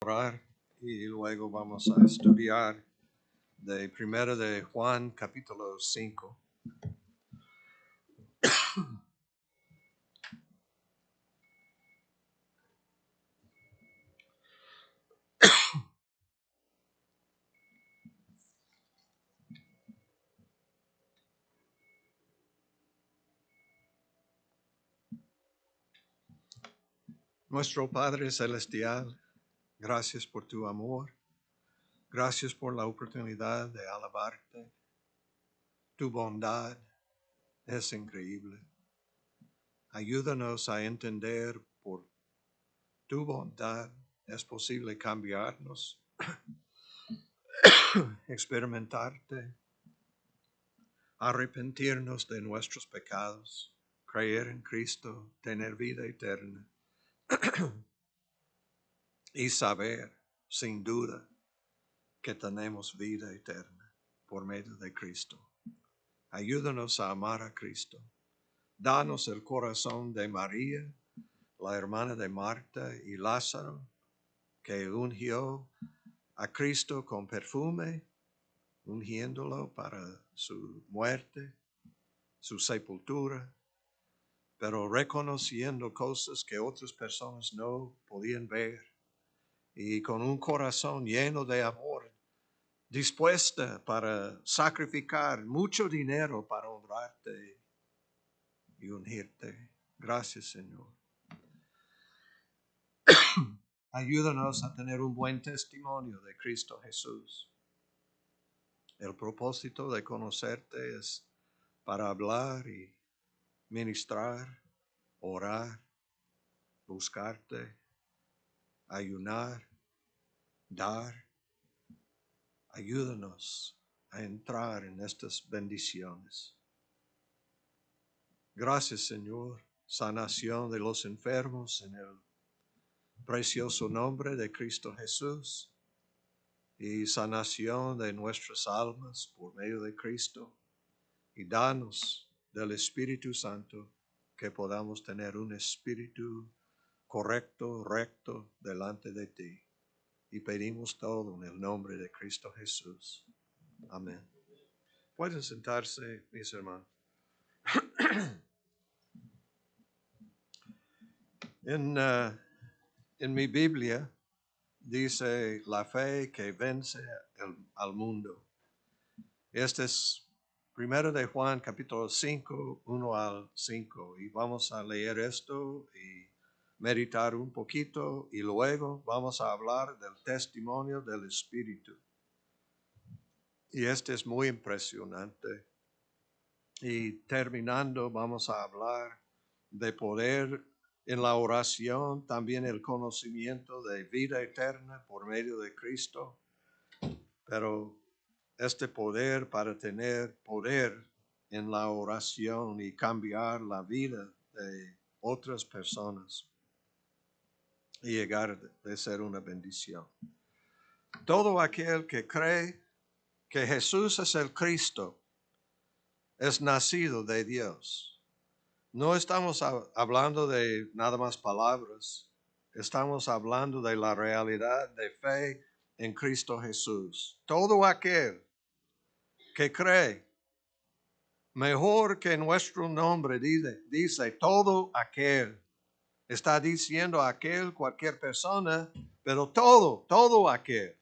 Orar y luego vamos a estudiar de Primera de Juan capítulo 5. Nuestro Padre Celestial, gracias por tu amor, gracias por la oportunidad de alabarte. Tu bondad es increíble. Ayúdanos a entender por tu bondad es posible cambiarnos, experimentarte, arrepentirnos de nuestros pecados, creer en Cristo, tener vida eterna y saber, sin duda, que tenemos vida eterna por medio de Cristo. Ayúdanos a amar a Cristo. Danos el corazón de María, la hermana de Marta y Lázaro, que ungió a Cristo con perfume, ungiéndolo para su muerte, su sepultura, pero reconociendo cosas que otras personas no podían ver, y con un corazón lleno de amor, dispuesta para sacrificar mucho dinero para honrarte y ungirte. Gracias, Señor. Ayúdanos a tener un buen testimonio de Cristo Jesús. El propósito de conocerte es para hablar y ministrar, orar, buscarte, ayunar, dar. Ayúdanos a entrar en estas bendiciones. Gracias, Señor. Sanación de los enfermos en el precioso nombre de Cristo Jesús y sanación de nuestras almas por medio de Cristo. Y danos del Espíritu Santo que podamos tener un espíritu correcto, recto delante de ti. Y pedimos todo en el nombre de Cristo Jesús. Amén. Pueden sentarse, mis hermanos. En mi Biblia dice la fe que vence al mundo. Este es 1 de Juan capítulo 5, 1 al 5. Y vamos a leer esto y meditar un poquito y luego vamos a hablar del testimonio del Espíritu. Y este es muy impresionante. Y terminando vamos a hablar de poder en la oración, también el conocimiento de vida eterna por medio de Cristo. Pero este poder para tener poder en la oración y cambiar la vida de otras personas y llegar de ser una bendición. Todo aquel que cree que Jesús es el Cristo es nacido de Dios. No estamos hablando de nada más palabras, estamos hablando de la realidad de fe en Cristo Jesús. Todo aquel que cree, mejor que nuestro nombre dice todo aquel. Está diciendo aquel, cualquier persona, pero todo aquel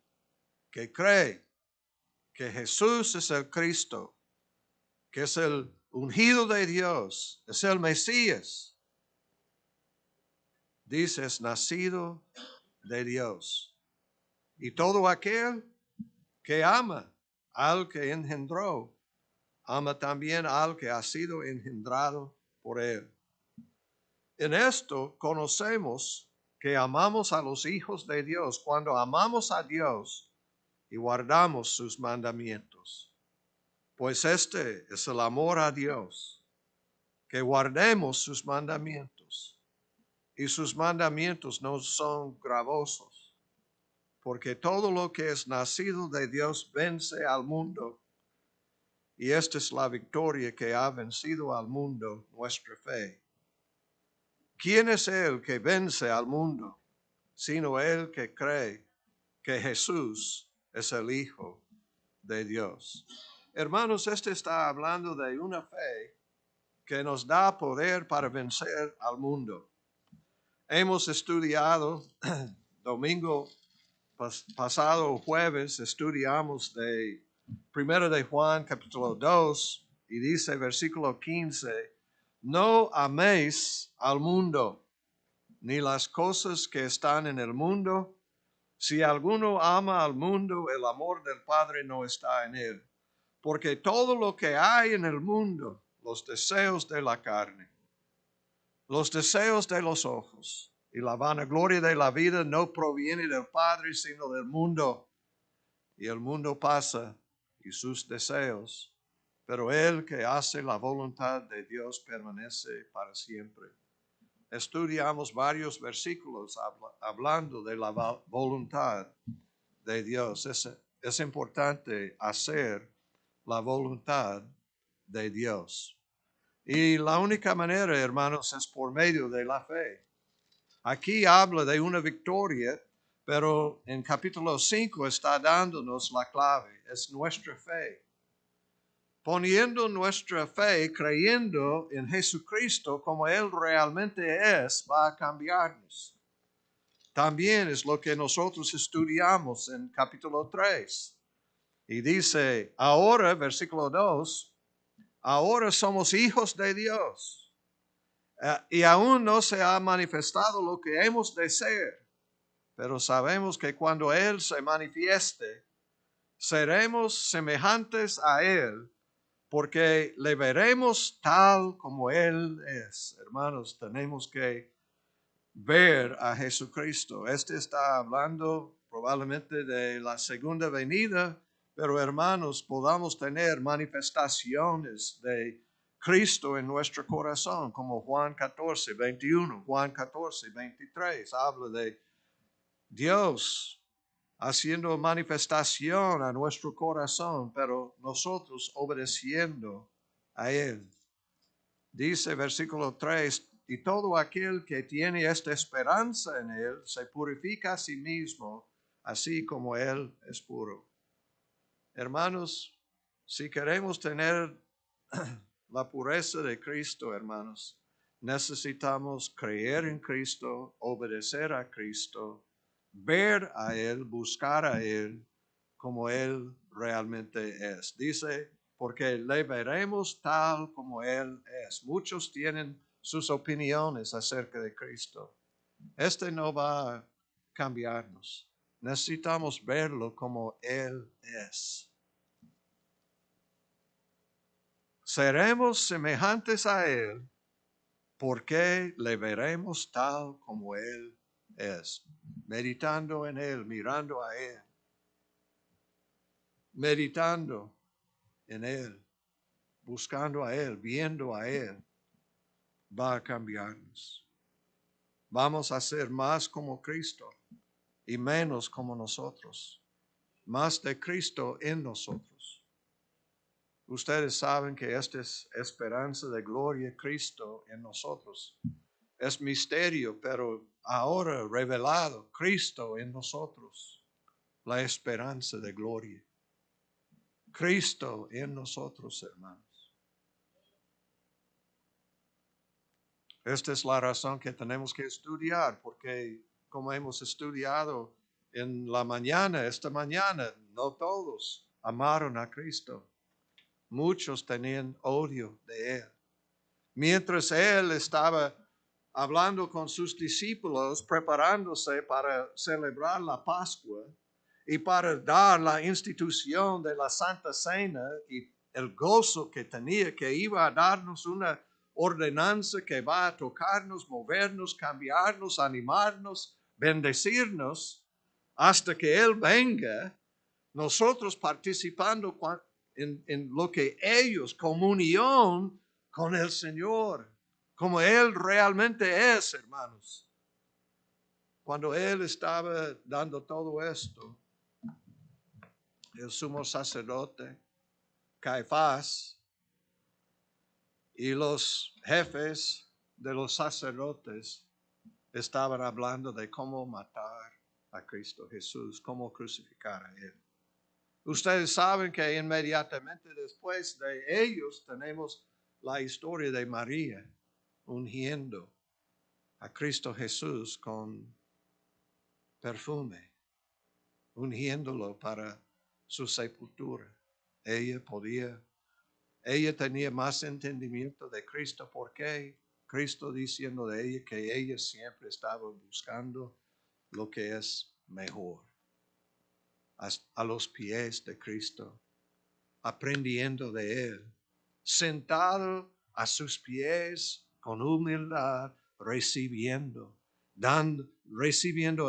que cree que Jesús es el Cristo, que es el ungido de Dios, es el Mesías. Dice, es nacido de Dios. Y todo aquel que ama al que engendró, ama también al que ha sido engendrado por él. En esto conocemos que amamos a los hijos de Dios cuando amamos a Dios y guardamos sus mandamientos. Pues este es el amor a Dios, que guardemos sus mandamientos. Y sus mandamientos no son gravosos, porque todo lo que es nacido de Dios vence al mundo. Y esta es la victoria que ha vencido al mundo, nuestra fe. ¿Quién es el que vence al mundo, sino el que cree que Jesús es el Hijo de Dios. Hermanos, este está hablando de una fe que nos da poder para vencer al mundo. Hemos estudiado, domingo pasado jueves, estudiamos de 1 de Juan capítulo 2 y dice versículo 15, no améis al mundo, ni las cosas que están en el mundo. Si alguno ama al mundo, el amor del Padre no está en él. Porque todo lo que hay en el mundo, los deseos de la carne, los deseos de los ojos y la vanagloria de la vida no proviene del Padre, sino del mundo. Y el mundo pasa y sus deseos, pero el que hace la voluntad de Dios permanece para siempre. Estudiamos varios versículos hablando de la voluntad de Dios. Es importante hacer la voluntad de Dios. Y la única manera, hermanos, es por medio de la fe. Aquí habla de una victoria, pero en capítulo 5 está dándonos la clave. Es nuestra fe. Poniendo nuestra fe, creyendo en Jesucristo como Él realmente es, va a cambiarnos. También es lo que nosotros estudiamos en capítulo 3. Y dice, ahora, versículo 2, ahora somos hijos de Dios. Y aún no se ha manifestado lo que hemos de ser. Pero sabemos que cuando Él se manifieste, seremos semejantes a Él, porque le veremos tal como Él es. Hermanos, tenemos que ver a Jesucristo. Este está hablando probablemente de la segunda venida, pero hermanos, podamos tener manifestaciones de Cristo en nuestro corazón, como Juan 14, 21, Juan 14, 23, habla de Dios haciendo manifestación a nuestro corazón, pero nosotros obedeciendo a Él. Dice versículo 3, y todo aquel que tiene esta esperanza en Él se purifica a sí mismo, así como Él es puro. Hermanos, si queremos tener la pureza de Cristo, hermanos, necesitamos creer en Cristo, obedecer a Cristo, ver a Él, buscar a Él como Él realmente es. Dice, porque le veremos tal como Él es. Muchos tienen sus opiniones acerca de Cristo. Este no va a cambiarnos. Necesitamos verlo como Él es. Seremos semejantes a Él porque le veremos tal como Él es. Meditando en Él, mirando a Él. Meditando en Él, buscando a Él, viendo a Él, va a cambiarnos. Vamos a ser más como Cristo y menos como nosotros. Más de Cristo en nosotros. Ustedes saben que esta es esperanza de gloria, Cristo en nosotros. Es misterio, pero ahora revelado, Cristo en nosotros. La esperanza de gloria. Cristo en nosotros, hermanos. Esta es la razón que tenemos que estudiar, porque como hemos estudiado en la mañana, esta mañana, no todos amaron a Cristo. Muchos tenían odio de Él. Mientras Él estaba hablando con sus discípulos, preparándose para celebrar la Pascua y para dar la institución de la Santa Cena y el gozo que tenía, que iba a darnos una ordenanza que va a tocarnos, movernos, cambiarnos, animarnos, bendecirnos, hasta que Él venga, nosotros participando en lo que ellos, comunión con el Señor, como Él realmente es, hermanos. Cuando Él estaba dando todo esto, el sumo sacerdote, Caifás, y los jefes de los sacerdotes estaban hablando de cómo matar a Cristo Jesús, cómo crucificar a Él. Ustedes saben que inmediatamente después de ellos tenemos la historia de María ungiendo a Cristo Jesús con perfume, ungiéndolo para su sepultura. Ella tenía más entendimiento de Cristo porque Cristo diciendo de ella que ella siempre estaba buscando lo que es mejor. A los pies de Cristo, aprendiendo de Él, sentado a sus pies con humildad, recibiendo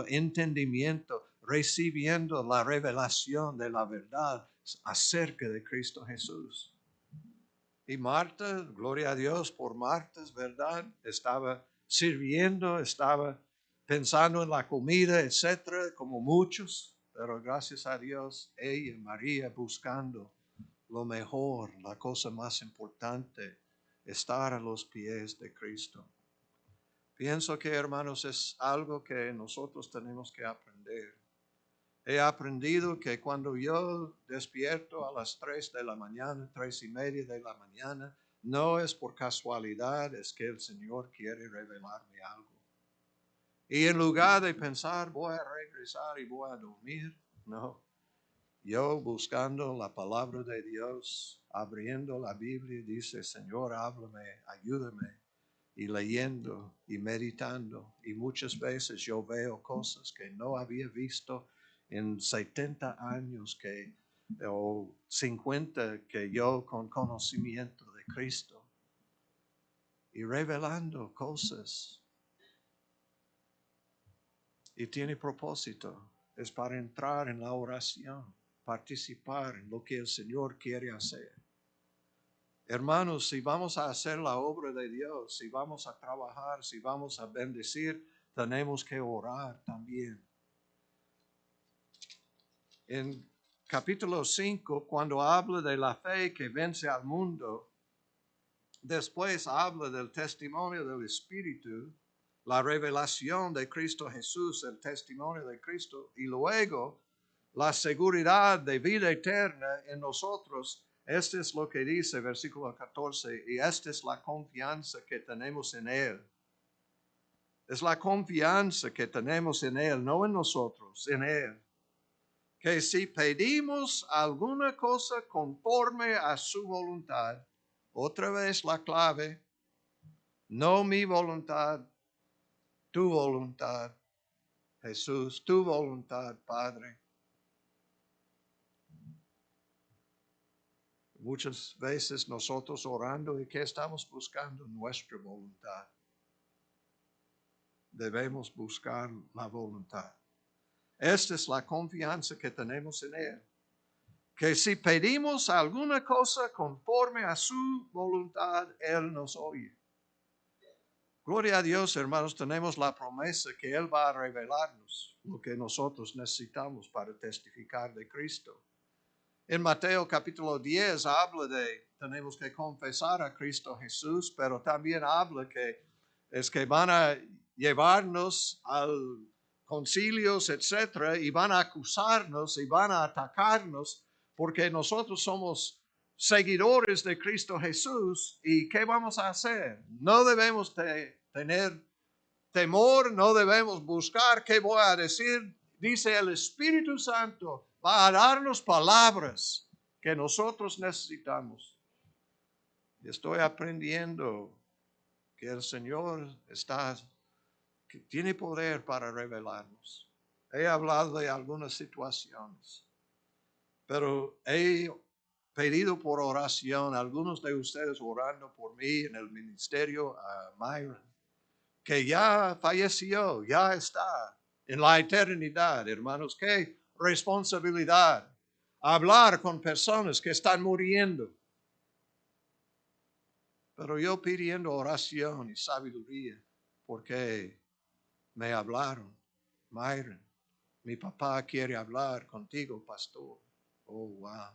entendimiento, recibiendo la revelación de la verdad acerca de Cristo Jesús. Y Marta, gloria a Dios por Marta, es verdad, estaba sirviendo, estaba pensando en la comida, etcétera, como muchos, pero gracias a Dios, ella, María, buscando lo mejor, la cosa más importante, estar a los pies de Cristo. Pienso que, hermanos, es algo que nosotros tenemos que aprender. He aprendido que cuando yo despierto a las 3 de la mañana, 3:30 de la mañana, no es por casualidad, es que el Señor quiere revelarme algo. Y en lugar de pensar, voy a regresar y voy a dormir, no. Yo buscando la palabra de Dios, abriendo la Biblia, dice, Señor, háblame, ayúdame. Y leyendo y meditando. Y muchas veces yo veo cosas que no había visto en 70 años o 50 que yo con conocimiento de Cristo. Y revelando cosas. Y tiene propósito. Es para entrar en la oración. Participar en lo que el Señor quiere hacer. Hermanos, si vamos a hacer la obra de Dios, si vamos a trabajar, si vamos a bendecir, tenemos que orar también. En capítulo 5, cuando habla de la fe que vence al mundo, después habla del testimonio del Espíritu, la revelación de Cristo Jesús, el testimonio de Cristo, y luego la seguridad de vida eterna en nosotros. Este es lo que dice versículo 14, y esta es la confianza que tenemos en Él. Es la confianza que tenemos en Él, no en nosotros, en Él. Que si pedimos alguna cosa conforme a su voluntad, otra vez la clave, no mi voluntad, tu voluntad, Jesús, tu voluntad, Padre. Muchas veces nosotros orando, ¿y qué estamos buscando? Nuestra voluntad. Debemos buscar la voluntad. Esta es la confianza que tenemos en Él. Que si pedimos alguna cosa conforme a su voluntad, Él nos oye. Gloria a Dios, hermanos, tenemos la promesa que Él va a revelarnos lo que nosotros necesitamos para testificar de Cristo. En Mateo capítulo 10 habla de, tenemos que confesar a Cristo Jesús, pero también habla que es que van a llevarnos al concilios, etcétera, y van a acusarnos y van a atacarnos porque nosotros somos seguidores de Cristo Jesús. ¿Y qué vamos a hacer? No debemos tener temor, no debemos buscar qué voy a decir. Dice el Espíritu Santo va a darnos palabras que nosotros necesitamos. Estoy aprendiendo que el Señor que tiene poder para revelarnos. He hablado de algunas situaciones, pero he pedido por oración, algunos de ustedes orando por mí en el ministerio, a Myron, que ya falleció, ya está en la eternidad, hermanos. Qué responsabilidad hablar con personas que están muriendo. Pero yo pidiendo oración y sabiduría, porque me hablaron, Myron, mi papá quiere hablar contigo, pastor. Oh, wow.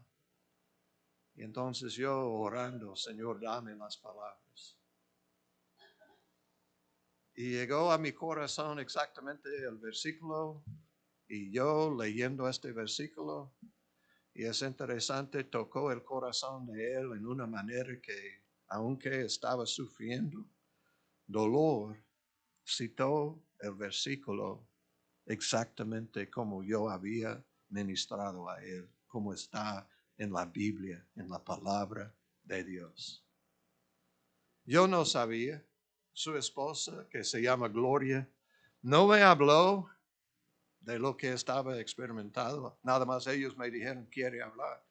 Y entonces yo orando, Señor, dame las palabras. Y llegó a mi corazón exactamente el versículo Y yo leyendo este versículo, y es interesante, tocó el corazón de él en una manera que, aunque estaba sufriendo dolor, citó el versículo exactamente como yo había ministrado a él, como está en la Biblia, en la palabra de Dios. Yo no sabía, su esposa, que se llama Gloria, no me habló de lo que estaba experimentando. Nada más ellos me dijeron, quiere hablar.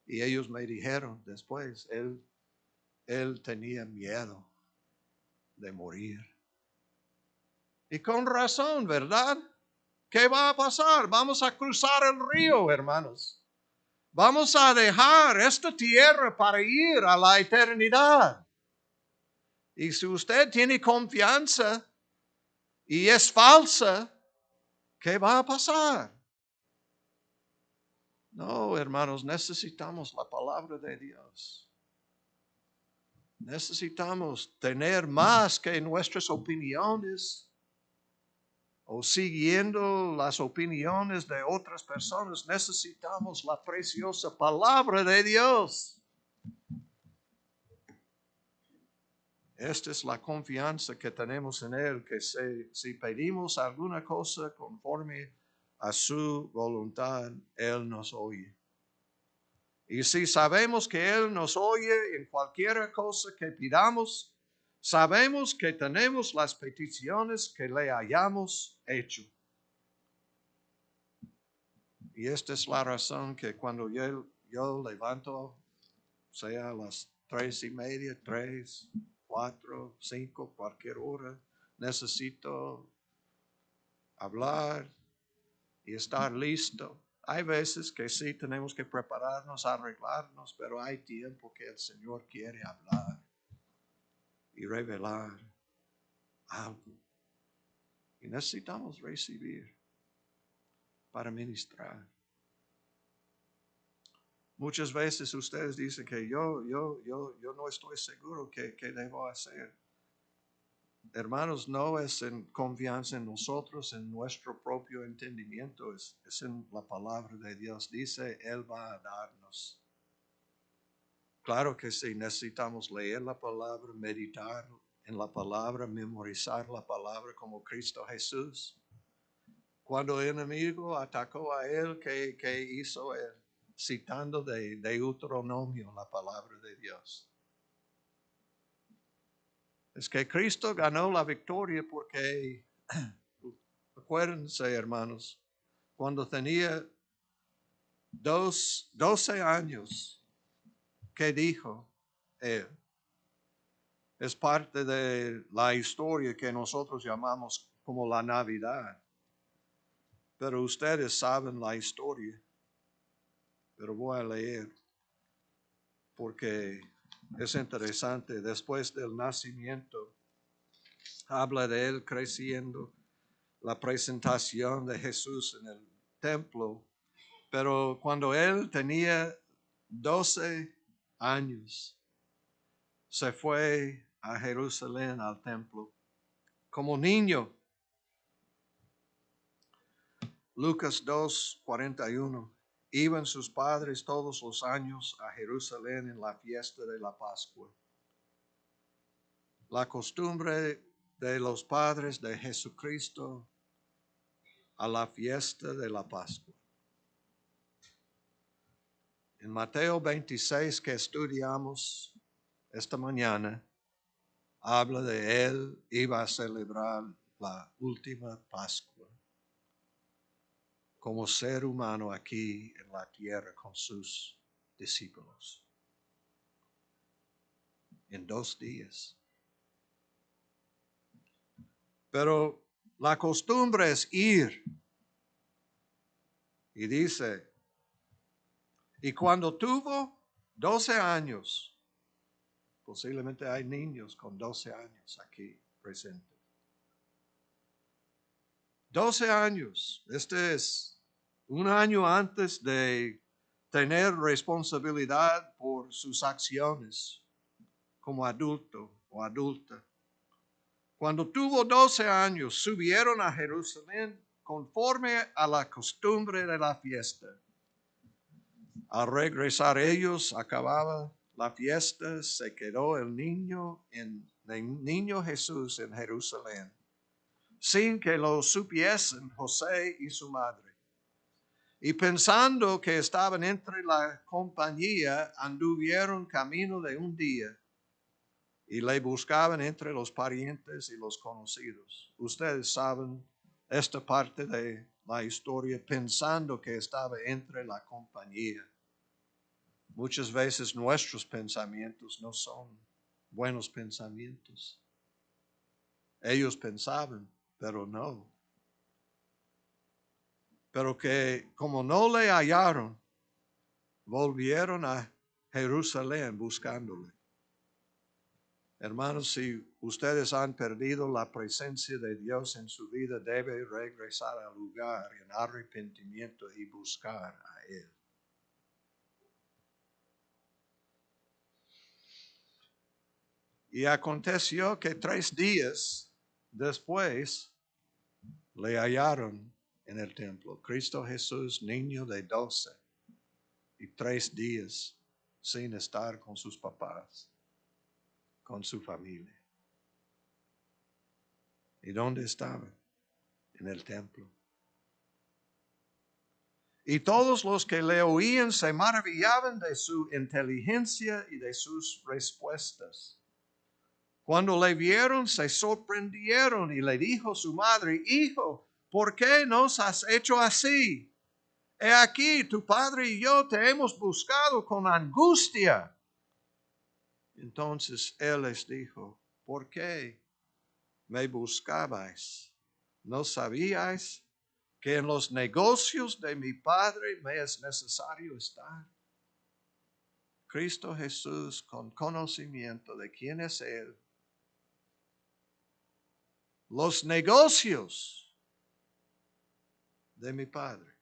Y ellos me dijeron después, él tenía miedo de morir. Y con razón, ¿verdad? ¿Qué va a pasar? Vamos a cruzar el río, hermanos. Vamos a dejar esta tierra para ir a la eternidad. Y si usted tiene confianza y es falsa, ¿qué va a pasar? No, hermanos, necesitamos la palabra de Dios. Necesitamos tener más que nuestras opiniones o siguiendo las opiniones de otras personas. Necesitamos la preciosa palabra de Dios. Esta es la confianza que tenemos en Él, que si pedimos alguna cosa conforme a su voluntad, Él nos oye. Y si sabemos que Él nos oye en cualquier cosa que pidamos, sabemos que tenemos las peticiones que le hayamos hecho. Y esta es la razón que cuando yo levanto, sea a las 3:30, 3, 4, 5, cualquier hora, necesito hablar y estar listo. Hay veces que sí tenemos que prepararnos, arreglarnos, pero hay tiempo que el Señor quiere hablar y revelar algo. Y necesitamos recibir para ministrar. Muchas veces ustedes dicen que yo no estoy seguro qué debo hacer. Hermanos, no es en confianza en nosotros, en nuestro propio entendimiento, es en la palabra de Dios. Dice, Él va a darnos. Claro que sí, necesitamos leer la palabra, meditar en la palabra, memorizar la palabra como Cristo Jesús. Cuando el enemigo atacó a él, ¿qué hizo él? Citando de Deuteronomio la palabra de Dios. Es que Cristo ganó la victoria porque, acuérdense hermanos, cuando tenía 12 años, ¿qué dijo él? Es parte de la historia que nosotros llamamos como la Navidad. Pero ustedes saben la historia. Pero voy a leer porque es interesante. Después del nacimiento, habla de él creciendo, la presentación de Jesús en el templo. Pero cuando él tenía 12 años, se fue a Jerusalén al templo como niño. Lucas 2:41. Iban sus padres todos los años a Jerusalén en la fiesta de la Pascua. La costumbre de los padres de Jesucristo a la fiesta de la Pascua. En Mateo 26 que estudiamos esta mañana, habla de él iba a celebrar la última Pascua como ser humano aquí en la tierra con sus discípulos. En 2 días. Pero la costumbre es ir. Y dice, y cuando tuvo 12 años, posiblemente hay niños con 12 años aquí presentes. 12 años, este es un año antes de tener responsabilidad por sus acciones como adulto o adulta. Cuando tuvo 12 años, subieron a Jerusalén conforme a la costumbre de la fiesta. Al regresar ellos, acababa la fiesta, se quedó el niño Jesús en Jerusalén, sin que lo supiesen José y su madre. Y pensando que estaban entre la compañía, anduvieron camino de un día y le buscaban entre los parientes y los conocidos. Ustedes saben esta parte de la historia, pensando que estaba entre la compañía. Muchas veces nuestros pensamientos no son buenos pensamientos. Ellos pensaban, pero no. Pero que como no le hallaron, volvieron a Jerusalén buscándole. Hermanos, si ustedes han perdido la presencia de Dios en su vida, debe regresar al lugar en arrepentimiento y buscar a Él. Y aconteció que 3 días después le hallaron en el templo. Cristo Jesús, niño de 12 y 3 días sin estar con sus papás, con su familia. ¿Y dónde estaba? En el templo. Y todos los que le oían se maravillaban de su inteligencia y de sus respuestas. Cuando le vieron, se sorprendieron y le dijo su madre: Hijo, ¿por qué nos has hecho así? He aquí, tu padre y yo te hemos buscado con angustia. Entonces él les dijo: ¿por qué me buscabais? ¿No sabíais que en los negocios de mi padre me es necesario estar? Cristo Jesús, con conocimiento de quién es Él, los negocios de mi Padre.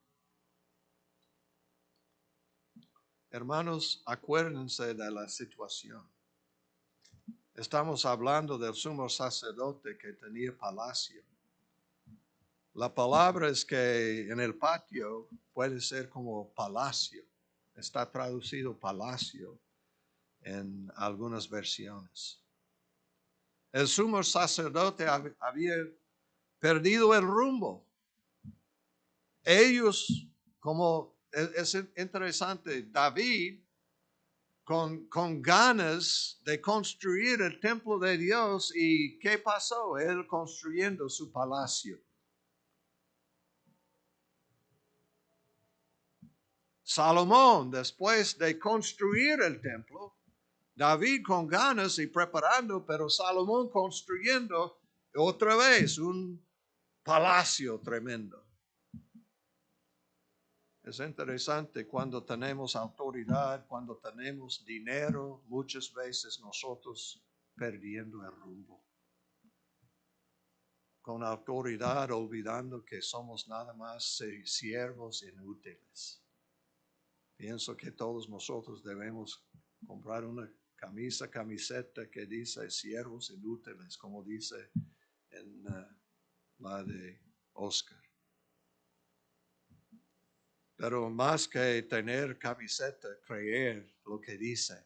Hermanos, acuérdense de la situación. Estamos hablando del sumo sacerdote que tenía palacio. La palabra es que en el patio puede ser como palacio. Está traducido palacio en algunas versiones. El sumo sacerdote había perdido el rumbo. Ellos, como es interesante, David, con ganas de construir el templo de Dios, ¿y qué pasó? Él construyendo su palacio. Salomón, después de construir el templo, David con ganas y preparando, pero Salomón construyendo otra vez un palacio tremendo. Es interesante cuando tenemos autoridad, cuando tenemos dinero, muchas veces nosotros perdiendo el rumbo. Con autoridad, olvidando que somos nada más siervos inútiles. Pienso que todos nosotros debemos comprar una camiseta que dice siervos inútiles, como dice en la de Oscar. Pero más que tener camiseta, creer lo que dice.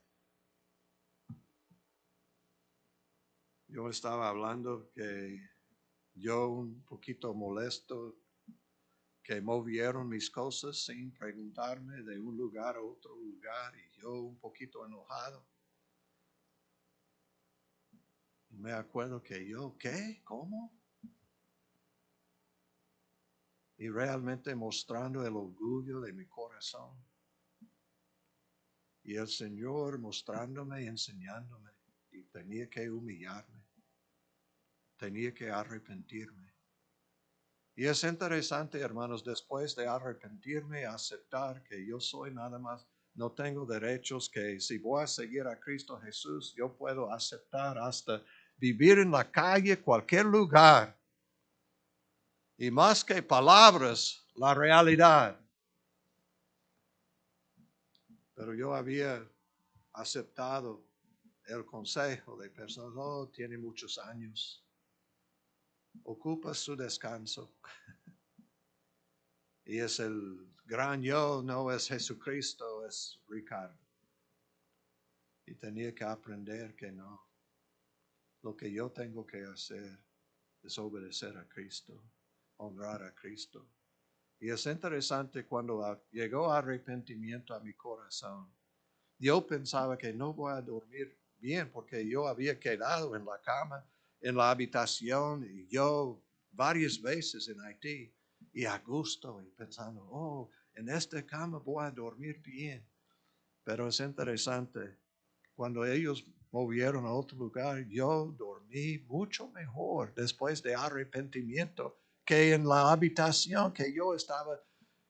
Yo estaba hablando que yo un poquito molesto que movieron mis cosas sin preguntarme de un lugar a otro lugar y yo un poquito enojado. Me acuerdo que yo, ¿qué? ¿Cómo? Y realmente mostrando el orgullo de mi corazón. Y el Señor mostrándome y enseñándome. Y tenía que humillarme. Tenía que arrepentirme. Y es interesante, hermanos, después de arrepentirme, aceptar que yo soy nada más, no tengo derechos, que si voy a seguir a Cristo Jesús, yo puedo aceptar hasta vivir en la calle, cualquier lugar. Y más que palabras, la realidad. Pero yo había aceptado el consejo de personas: oh, tiene muchos años, ocupa su descanso. Y es el gran yo, no es Jesucristo, es Ricardo. Y tenía que aprender que no. Lo que yo tengo que hacer es obedecer a Cristo, honrar a Cristo. Y es interesante cuando llegó arrepentimiento a mi corazón. Yo pensaba que no voy a dormir bien porque yo había quedado en la cama, en la habitación, y yo varias veces en Haití, y a gusto, y pensando, oh, en esta cama voy a dormir bien. Pero es interesante, cuando ellos movieron a otro lugar, yo dormí mucho mejor después de arrepentimiento que en la habitación que yo estaba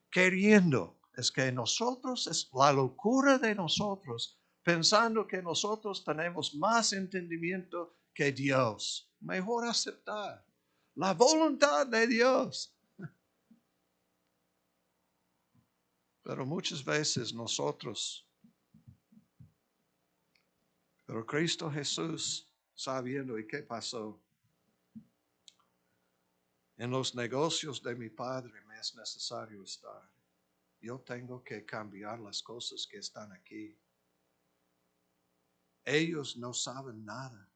queriendo. Es que nosotros, es la locura de nosotros, pensando que nosotros tenemos más entendimiento que Dios. Mejor aceptar la voluntad de Dios. Pero muchas veces nosotros, pero Cristo Jesús, sabiendo, ¿y qué pasó? En los negocios de mi Padre me es necesario estar. Yo tengo que cambiar las cosas que están aquí. Ellos no saben nada.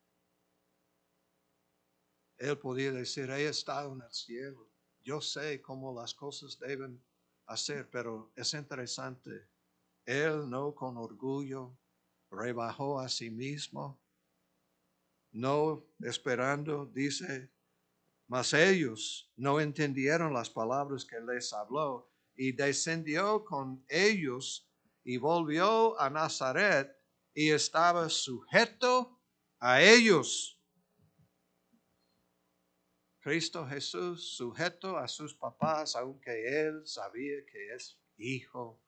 Él podía decir, he estado en el cielo. Yo sé cómo las cosas deben hacer, pero es interesante. Él no con orgullo rebajó a sí mismo, no esperando, dice, mas ellos no entendieron las palabras que les habló y descendió con ellos y volvió a Nazaret y estaba sujeto a ellos. Cristo Jesús sujeto a sus papás, aunque él sabía que es hijo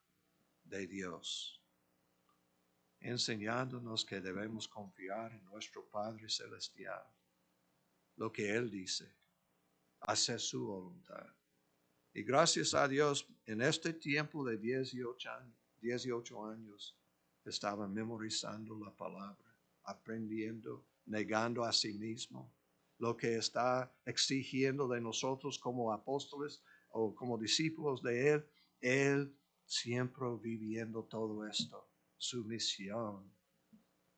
de Dios, enseñándonos que debemos confiar en nuestro Padre Celestial, lo que Él dice, hacer su voluntad. Y gracias a Dios, en este tiempo de 18 años, estaba memorizando la palabra, aprendiendo, negando a sí mismo. Lo que está exigiendo de nosotros como apóstoles o como discípulos de Él siempre viviendo todo esto, sumisión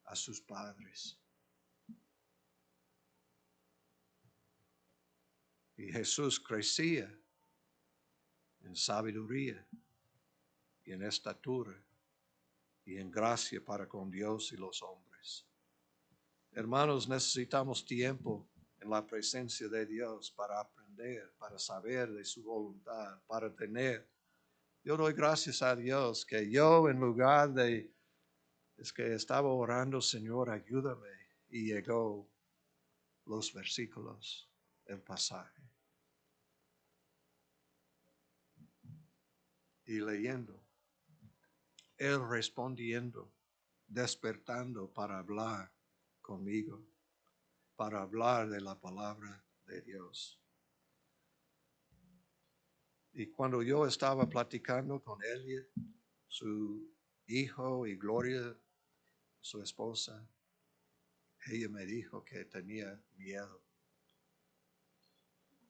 a sus padres. Y Jesús crecía en sabiduría y en estatura y en gracia para con Dios y los hombres. Hermanos, necesitamos tiempo en la presencia de Dios para aprender, para saber de su voluntad, para tener. Yo doy gracias a Dios que yo en lugar de, es que estaba orando, Señor, ayúdame, y llegó los versículos, el pasaje. Y leyendo, Él respondiendo, despertando para hablar conmigo, para hablar de la palabra de Dios. Y cuando yo estaba platicando con Elliot, su hijo, y Gloria, su esposa, ella me dijo que tenía miedo.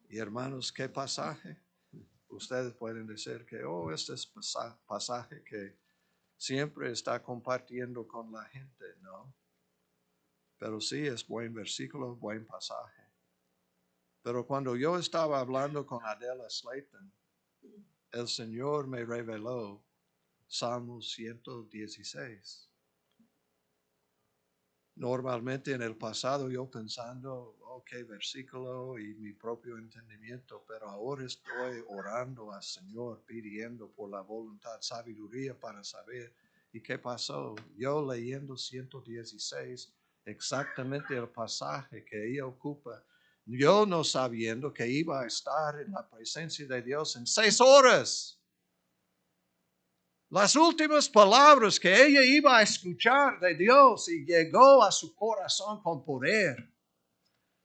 Y hermanos, ¿qué pasaje? Ustedes pueden decir que, este es pasaje que siempre está compartiendo con la gente, ¿no? Pero sí es buen versículo, buen pasaje. Pero cuando yo estaba hablando con Adela Slayton, el Señor me reveló Salmo 116. Normalmente en el pasado yo pensando, qué versículo y mi propio entendimiento, pero ahora estoy orando al Señor, pidiendo por la voluntad, sabiduría para saber. ¿Y qué pasó? Yo leyendo 116, exactamente el pasaje que ella ocupa, yo no sabiendo que iba a estar en la presencia de Dios en 6 horas. Las últimas palabras que ella iba a escuchar de Dios y llegó a su corazón con poder.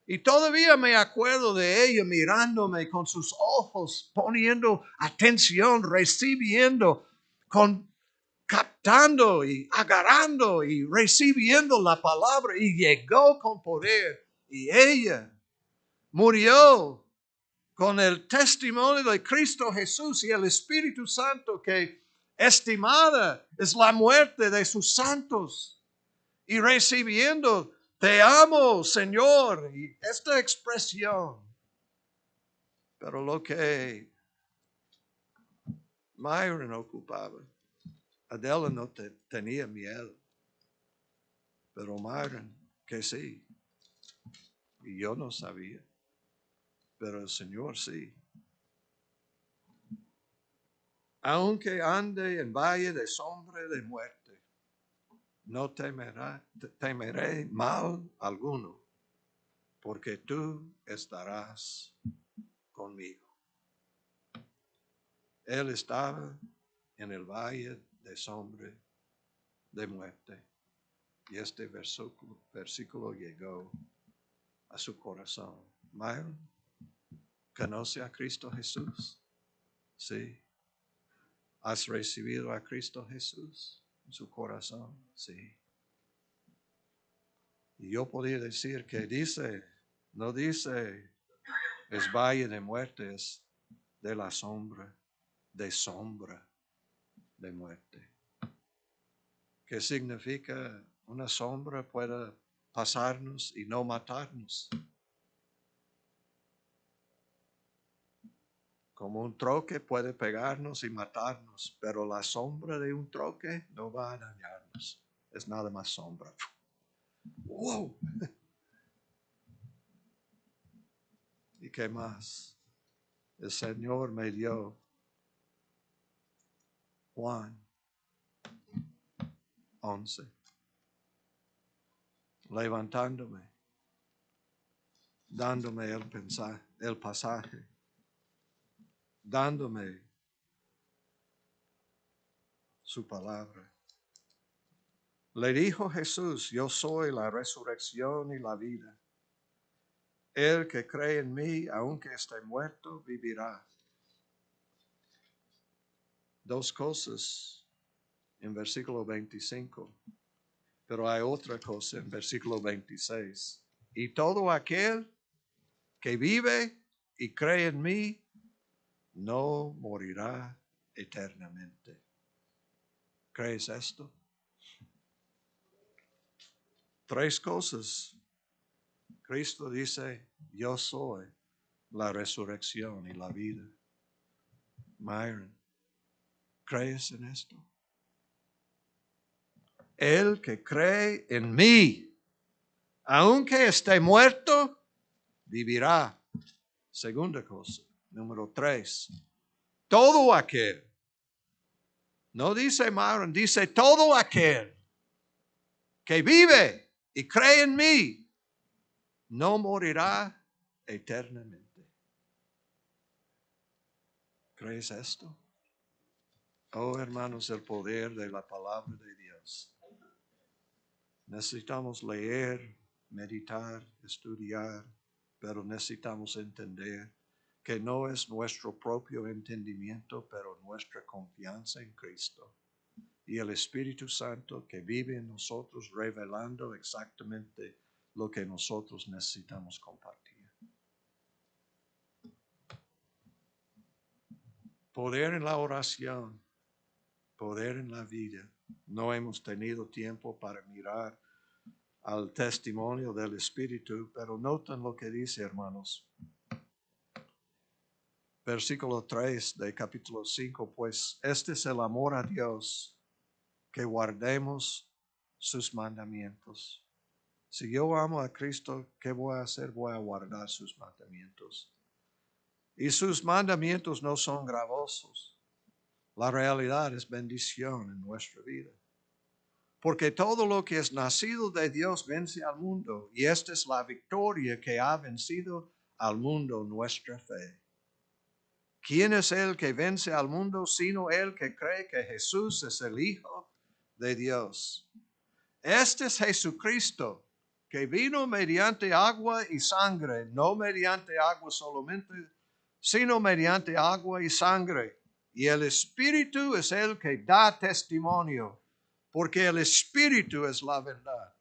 Y todavía me acuerdo de ella mirándome con sus ojos, poniendo atención, recibiendo, captando y agarrando y recibiendo la palabra, y llegó con poder. Y ella murió con el testimonio de Cristo Jesús y el Espíritu Santo, que estimada es la muerte de sus santos, y recibiendo, te amo, Señor, y esta expresión. Pero lo que Myron ocupaba, Adela no tenía miedo, pero Myron que sí, y yo no sabía, pero el Señor sí. Aunque ande en valle de sombra de muerte, no temeré mal alguno, porque tú estarás conmigo. Él estaba en el valle de sombra de muerte, y este versículo llegó a su corazón. Myron, ¿conoce a Cristo Jesús? Sí. ¿Has recibido a Cristo Jesús en su corazón? Sí. Y yo podría decir que no dice es valle de muerte, es de la sombra de muerte. ¿Qué significa una sombra pueda pasarnos y no matarnos? Como un troque puede pegarnos y matarnos, pero la sombra de un troque no va a dañarnos. Es nada más sombra. ¡Wow! ¿Y qué más? El Señor me dio Juan 11, levantándome, dándome el pasaje, dándome su palabra. Le dijo Jesús, yo soy la resurrección y la vida. El que cree en mí, aunque esté muerto, vivirá. Dos cosas en versículo 25, pero hay otra cosa en versículo 26. Y todo aquel que vive y cree en mí, no morirá eternamente. ¿Crees esto? Tres cosas. Cristo dice, yo soy la resurrección y la vida. Myron, ¿crees en esto? El que cree en mí, aunque esté muerto, vivirá. Segunda cosa. Número 3. Todo aquel. No dice Myron, dice todo aquel que vive y cree en mí, no morirá eternamente. ¿Crees esto? Oh, hermanos, el poder de la palabra de Dios. Necesitamos leer, meditar, estudiar, pero necesitamos entender que no es nuestro propio entendimiento, pero nuestra confianza en Cristo. Y el Espíritu Santo que vive en nosotros revelando exactamente lo que nosotros necesitamos compartir. Poder en la oración, poder en la vida. No hemos tenido tiempo para mirar al testimonio del Espíritu, pero noten lo que dice, hermanos. Versículo 3 de capítulo 5, pues este es el amor a Dios, que guardemos sus mandamientos. Si yo amo a Cristo, ¿qué voy a hacer? Voy a guardar sus mandamientos. Y sus mandamientos no son gravosos. La realidad es bendición en nuestra vida. Porque todo lo que es nacido de Dios vence al mundo, y esta es la victoria que ha vencido al mundo, nuestra fe. ¿Quién es el que vence al mundo sino el que cree que Jesús es el Hijo de Dios? Este es Jesucristo, que vino mediante agua y sangre, no mediante agua solamente, sino mediante agua y sangre. Y el Espíritu es el que da testimonio, porque el Espíritu es la verdad.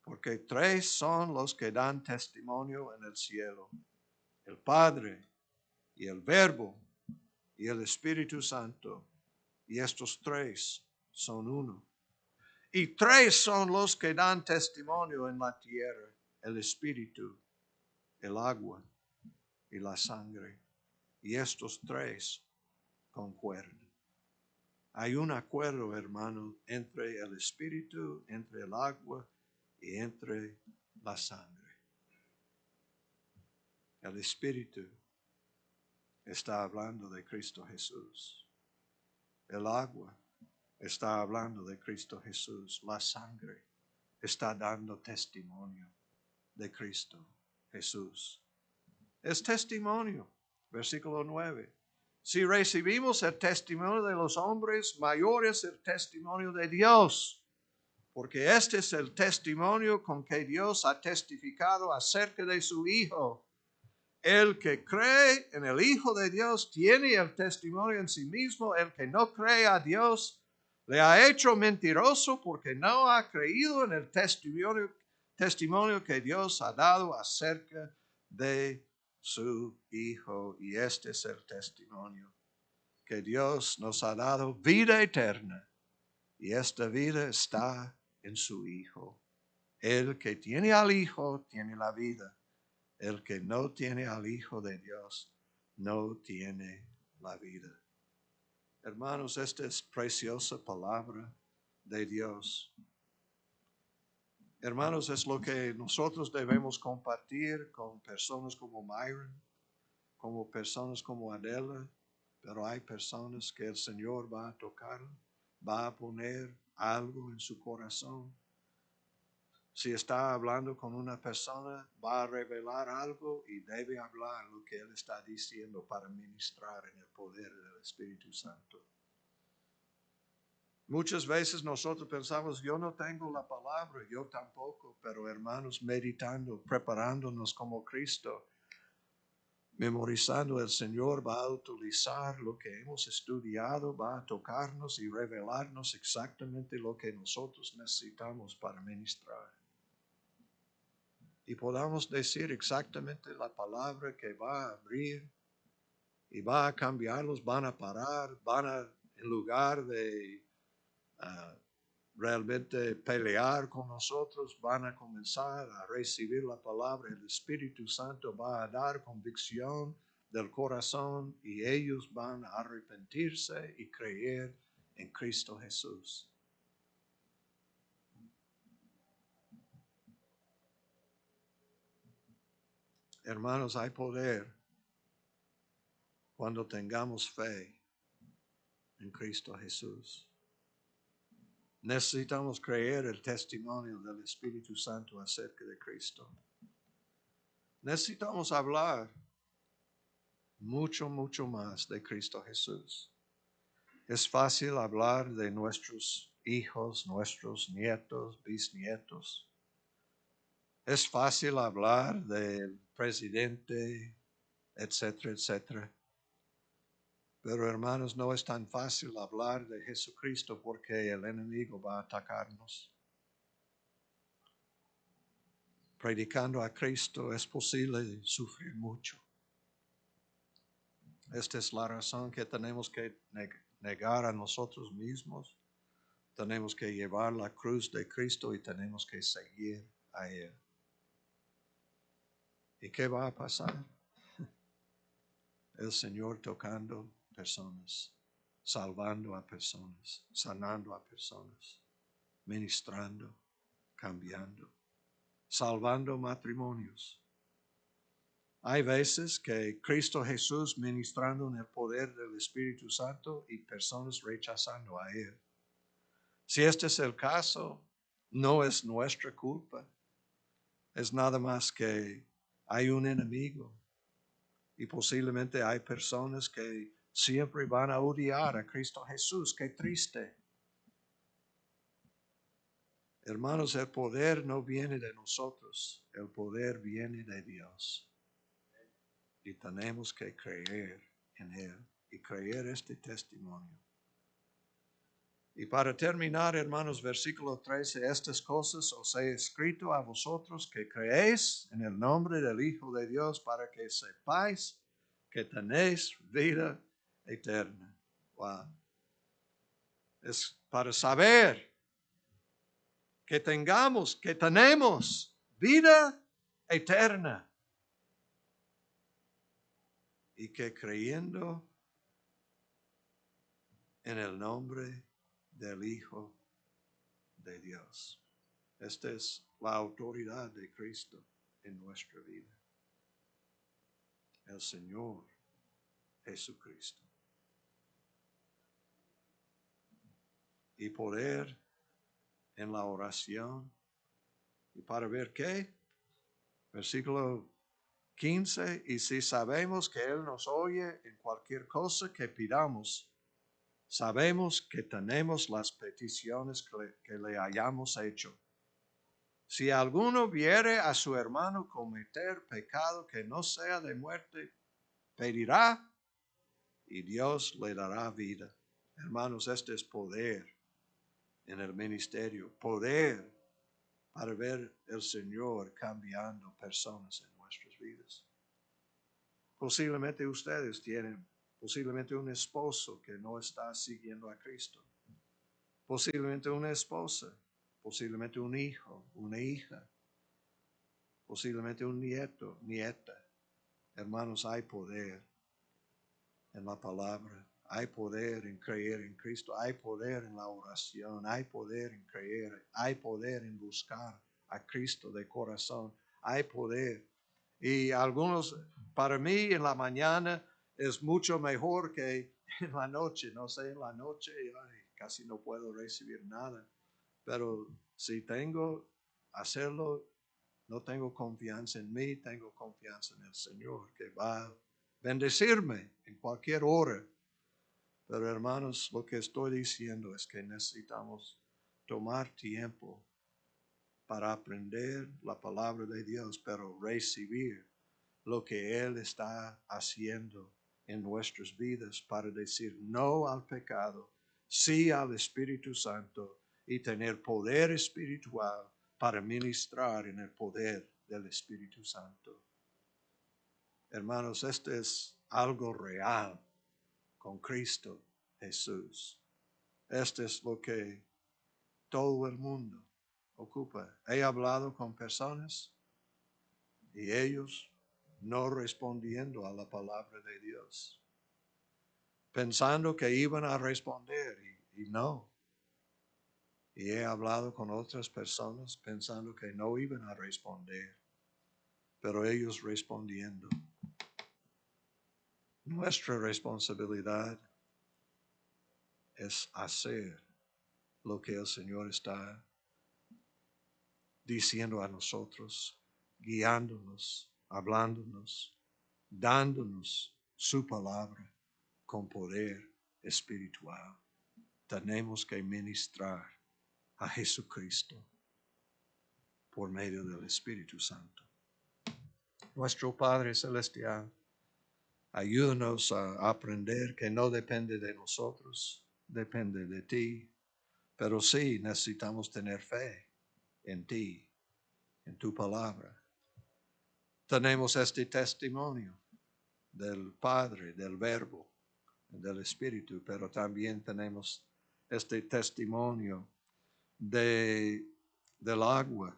Porque 3 son los que dan testimonio en el cielo: el Padre y el Verbo y el Espíritu Santo. Y estos tres son uno. Y tres son los que dan testimonio en la tierra: el Espíritu, el agua y la sangre. Y estos tres concuerdan. Hay un acuerdo, hermano, entre el Espíritu, entre el agua y entre la sangre. El Espíritu está hablando de Cristo Jesús. El agua está hablando de Cristo Jesús. La sangre está dando testimonio de Cristo Jesús. Es testimonio. Versículo 9. Si recibimos el testimonio de los hombres, mayor es el testimonio de Dios, porque este es el testimonio con que Dios ha testificado acerca de su Hijo. El que cree en el Hijo de Dios tiene el testimonio en sí mismo. El que no cree a Dios le ha hecho mentiroso, porque no ha creído en el testimonio que Dios ha dado acerca de su Hijo. Y este es el testimonio: que Dios nos ha dado vida eterna, y esta vida está en su Hijo. El que tiene al Hijo tiene la vida. El que no tiene al Hijo de Dios no tiene la vida. Hermanos, esta es preciosa palabra de Dios. Hermanos, es lo que nosotros debemos compartir con personas como Myron, como personas como Adela, pero hay personas que el Señor va a tocar, va a poner algo en su corazón. Si está hablando con una persona, va a revelar algo y debe hablar lo que Él está diciendo para ministrar en el poder del Espíritu Santo. Muchas veces nosotros pensamos: yo no tengo la palabra, yo tampoco, pero hermanos, meditando, preparándonos como Cristo, memorizando, el Señor va a utilizar lo que hemos estudiado, va a tocarnos y revelarnos exactamente lo que nosotros necesitamos para ministrar. Y podamos decir exactamente la palabra que va a abrir y va a cambiarlos, van a parar, en lugar de realmente pelear con nosotros, van a comenzar a recibir la palabra. El Espíritu Santo va a dar convicción del corazón y ellos van a arrepentirse y creer en Cristo Jesús. Hermanos, hay poder cuando tengamos fe en Cristo Jesús. Necesitamos creer el testimonio del Espíritu Santo acerca de Cristo. Necesitamos hablar mucho, mucho más de Cristo Jesús. Es fácil hablar de nuestros hijos, nuestros nietos, bisnietos. Es fácil hablar del presidente, etcétera, etcétera. Pero hermanos, no es tan fácil hablar de Jesucristo, porque el enemigo va a atacarnos. Predicando a Cristo es posible sufrir mucho. Esta es la razón que tenemos que negar a nosotros mismos. Tenemos que llevar la cruz de Cristo y tenemos que seguir a Él. ¿Y qué va a pasar? El Señor tocando personas, salvando a personas, sanando a personas, ministrando, cambiando, salvando matrimonios. Hay veces que Cristo Jesús ministrando en el poder del Espíritu Santo y personas rechazando a Él. Si este es el caso, no es nuestra culpa. Es nada más que hay un enemigo. Y posiblemente hay personas que siempre van a odiar a Cristo Jesús. Qué triste. Hermanos, el poder no viene de nosotros. El poder viene de Dios. Y tenemos que creer en Él y creer este testimonio. Y para terminar, hermanos, versículo 13, estas cosas os he escrito a vosotros que creéis en el nombre del Hijo de Dios para que sepáis que tenéis vida eterna. Wow. Es para saber que tenemos vida eterna. Y que creyendo en el nombre del Hijo de Dios. Esta es la autoridad de Cristo en nuestra vida. El Señor Jesucristo. Y poder en la oración. ¿Y para ver qué? Versículo 15. Y si sabemos que Él nos oye en cualquier cosa que pidamos, sabemos que tenemos las peticiones que le hayamos hecho. Si alguno viere a su hermano cometer pecado que no sea de muerte, pedirá y Dios le dará vida. Hermanos, este es poder en el ministerio, poder para ver el Señor cambiando personas en nuestras vidas. Posiblemente ustedes tienen, posiblemente un esposo que no está siguiendo a Cristo, posiblemente una esposa, posiblemente un hijo, una hija, posiblemente un nieto, nieta. Hermanos, hay poder en la palabra, hay poder en creer en Cristo, hay poder en la oración, hay poder en creer, hay poder en buscar a Cristo de corazón, hay poder. Y algunos, para mí en la mañana es mucho mejor que en la noche. No sé, en la noche casi no puedo recibir nada, pero si tengo hacerlo, no tengo confianza en mí, tengo confianza en el Señor que va a bendecirme en cualquier hora. Pero hermanos, lo que estoy diciendo es que necesitamos tomar tiempo para aprender la palabra de Dios, pero recibir lo que Él está haciendo en nuestras vidas para decir no al pecado, sí al Espíritu Santo y tener poder espiritual para ministrar en el poder del Espíritu Santo. Hermanos, este es algo real con Cristo Jesús. Este es lo que todo el mundo ocupa. He hablado con personas y ellos no respondiendo a la palabra de Dios, pensando que iban a responder y no. Y he hablado con otras personas pensando que no iban a responder, pero ellos respondiendo. Nuestra responsabilidad es hacer lo que el Señor está diciendo a nosotros, guiándonos, hablándonos, dándonos su palabra con poder espiritual. Tenemos que ministrar a Jesucristo por medio del Espíritu Santo. Nuestro Padre Celestial, ayúdanos a aprender que no depende de nosotros, depende de ti, pero sí necesitamos tener fe en ti, en tu palabra. Tenemos este testimonio del Padre, del Verbo, del Espíritu, pero también tenemos este testimonio del agua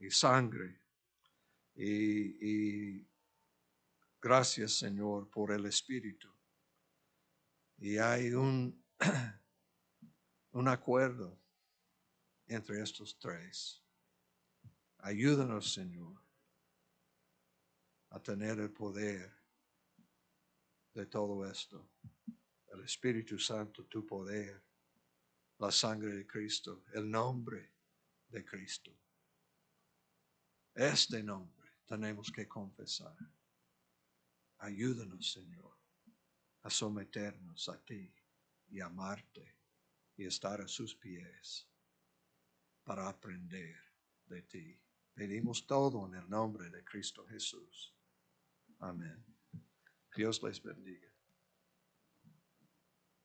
y sangre. Y gracias, Señor, por el Espíritu. Y hay un acuerdo entre estos tres. Ayúdanos, Señor, a tener el poder de todo esto. El Espíritu Santo, tu poder, la sangre de Cristo, el nombre de Cristo. Este nombre tenemos que confesar. Ayúdanos, Señor, a someternos a ti y amarte y estar a sus pies para aprender de ti. Pedimos todo en el nombre de Cristo Jesús. Amén. Dios les bendiga.